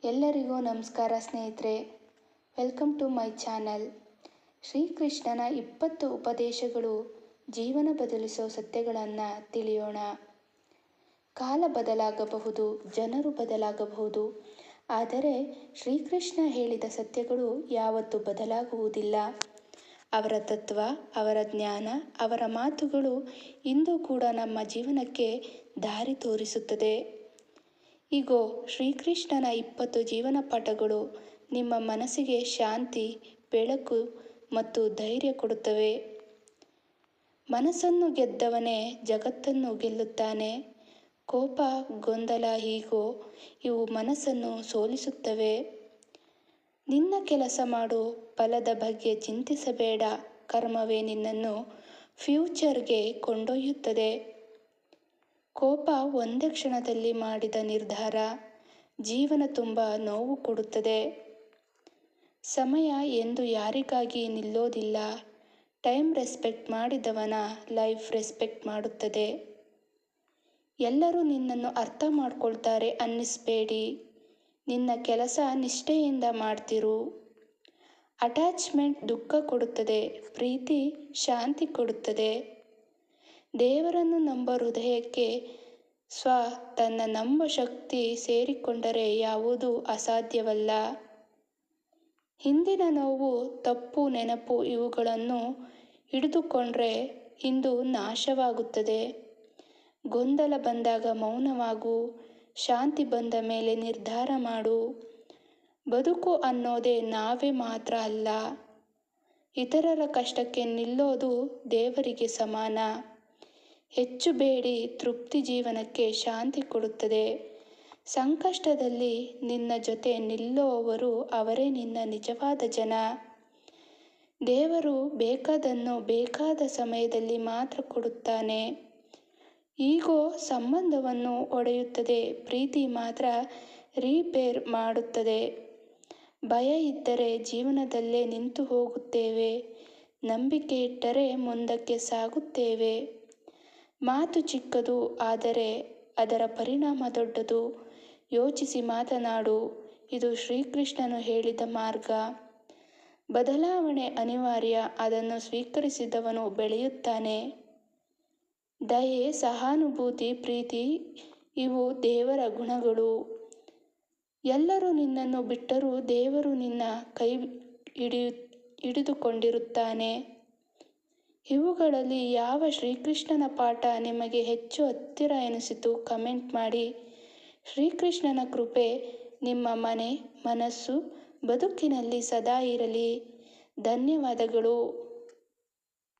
ಎಲ್ಲರಿಗೂ ನಮಸ್ಕಾರ ಸ್ನೇಹಿತರೆ. Welcome to my channel. ಶ್ರೀಕೃಷ್ಣನ 20 ಉಪದೇಶಗಳು ಜೀವನ ಬದಲಿಸೋ ಸತ್ಯಗಳನ್ನು ತಿಳಿಯೋಣ. ಕಾಲ ಬದಲಾಗಬಹುದು, ಜನರು ಬದಲಾಗಬಹುದು, ಆದರೆ ಶ್ರೀಕೃಷ್ಣ ಹೇಳಿದ ಸತ್ಯಗಳು ಯಾವತ್ತೂ ಬದಲಾಗುವುದಿಲ್ಲ. ಅವರ ತತ್ವ, ಅವರ ಜ್ಞಾನ, ಅವರ ಮಾತುಗಳು ಇಂದು ಕೂಡ ನಮ್ಮ ಜೀವನಕ್ಕೆ ದಾರಿ ತೋರಿಸುತ್ತದೆ. ಇಗೋ ಶ್ರೀಕೃಷ್ಣನ 20 ಜೀವನ ಪಾಠಗಳು ನಿಮ್ಮ ಮನಸ್ಸಿಗೆ ಶಾಂತಿ, ಬೆಳಕು ಮತ್ತು ಧೈರ್ಯ ಕೊಡುತ್ತವೆ. ಮನಸ್ಸನ್ನು ಗೆದ್ದವನೇ ಜಗತ್ತನ್ನು ಗೆಲ್ಲುತ್ತಾನೆ. ಕೋಪ, ಗೊಂದಲ, ಈಗೋ ಇವು ಮನಸ್ಸನ್ನು ಸೋಲಿಸುತ್ತವೆ. ನಿನ್ನ ಕೆಲಸ ಮಾಡು, ಫಲದ ಬಗ್ಗೆ ಚಿಂತಿಸಬೇಡ. ಕರ್ಮವೇ ನಿನ್ನನ್ನು ಫ್ಯೂಚರ್ಗೆ ಕೊಂಡೊಯ್ಯುತ್ತದೆ. ಕೋಪ ಒಂದೇ ಕ್ಷಣದಲ್ಲಿ ಮಾಡಿದ ನಿರ್ಧಾರ ಜೀವನ ತುಂಬ ನೋವು ಕೊಡುತ್ತದೆ. ಸಮಯ ಎಂದು ಯಾರಿಗಾಗಿ ನಿಲ್ಲೋದಿಲ್ಲ. ಟೈಮ್ ರೆಸ್ಪೆಕ್ಟ್ ಮಾಡಿದವನ ಲೈಫ್ ರೆಸ್ಪೆಕ್ಟ್ ಮಾಡುತ್ತದೆ. ಎಲ್ಲರೂ ನಿನ್ನನ್ನು ಅರ್ಥ ಮಾಡ್ಕೊಳ್ತಾರೆ ಅನ್ನಿಸ್ಬೇಡಿ. ನಿನ್ನ ಕೆಲಸ ನಿಷ್ಠೆಯಿಂದ ಮಾಡ್ತಿರು. ಅಟ್ಯಾಚ್ಮೆಂಟ್ ದುಃಖ ಕೊಡುತ್ತದೆ, ಪ್ರೀತಿ ಶಾಂತಿ ಕೊಡುತ್ತದೆ. ದೇವರನ್ನು ನಂಬ ಹೃದಯಕ್ಕೆ ತನ್ನ ನಂಬ ಶಕ್ತಿ ಸೇರಿಕೊಂಡರೆ ಯಾವುದೂ ಅಸಾಧ್ಯವಲ್ಲ. ಹಿಂದಿನ ನೋವು, ತಪ್ಪು ನೆನಪು ಇವುಗಳನ್ನು ಹಿಡಿದುಕೊಂಡ್ರೆ ಇಂದು ನಾಶವಾಗುತ್ತದೆ. ಗೊಂದಲ ಬಂದಾಗ ಮೌನವಾಗು. ಶಾಂತಿ ಬಂದ ಮೇಲೆ ನಿರ್ಧಾರ ಮಾಡು. ಬದುಕು ಅನ್ನೋದೇ ನಾವೇ ಮಾತ್ರ ಅಲ್ಲ. ಇತರರ ಕಷ್ಟಕ್ಕೆ ನಿಲ್ಲೋದು ದೇವರಿಗೆ ಸಮಾನ. ಹೆಚ್ಚು ಬೇಡಿ, ತೃಪ್ತಿ ಜೀವನಕ್ಕೆ ಶಾಂತಿ ಕೊಡುತ್ತದೆ. ಸಂಕಷ್ಟದಲ್ಲಿ ನಿನ್ನ ಜೊತೆ ನಿಲ್ಲುವವರು ಅವರೇ ನಿನ್ನ ನಿಜವಾದ ಜನ. ದೇವರು ಬೇಕಾದನ್ನು ಬೇಕಾದ ಸಮಯದಲ್ಲಿ ಮಾತ್ರ ಕೊಡುತ್ತಾನೆ. ಈಗೋ ಸಂಬಂಧವನ್ನು ಒಡೆಯುತ್ತದೆ, ಪ್ರೀತಿ ಮಾತ್ರ ರಿಪೇರ್ ಮಾಡುತ್ತದೆ. ಭಯ ಇದ್ದರೆ ಜೀವನದಲ್ಲೇ ನಿಂತು ಹೋಗುತ್ತೇವೆ. ನಂಬಿಕೆ ಇಟ್ಟರೆ ಮುಂದಕ್ಕೆ ಸಾಗುತ್ತೇವೆ. ಮಾತು ಚಿಕ್ಕದು, ಆದರೆ ಅದರ ಪರಿಣಾಮ ದೊಡ್ಡದು. ಯೋಚಿಸಿ ಮಾತನಾಡು. ಇದು ಶ್ರೀಕೃಷ್ಣನು ಹೇಳಿದ ಮಾರ್ಗ. ಬದಲಾವಣೆ ಅನಿವಾರ್ಯ. ಅದನ್ನು ಸ್ವೀಕರಿಸಿದವನು ಬೆಳೆಯುತ್ತಾನೆ. ದಯೆ, ಸಹಾನುಭೂತಿ, ಪ್ರೀತಿ ಇವು ದೇವರ ಗುಣಗಳು. ಎಲ್ಲರೂ ನಿನ್ನನ್ನು ಬಿಟ್ಟರೂ ದೇವರು ನಿನ್ನ ಕೈ ಹಿಡಿದುಕೊಂಡಿರುತ್ತಾನೆ. ಇವುಗಳಲ್ಲಿ ಯಾವ ಶ್ರೀಕೃಷ್ಣನ ಪಾಠ ನಿಮಗೆ ಹೆಚ್ಚು ಹತ್ತಿರ ಎನಿಸಿತು ಕಮೆಂಟ್ ಮಾಡಿ. ಶ್ರೀಕೃಷ್ಣನ ಕೃಪೆ ನಿಮ್ಮ ಮನೆ, ಮನಸ್ಸು, ಬದುಕಿನಲ್ಲಿ ಸದಾ ಇರಲಿ. ಧನ್ಯವಾದಗಳು.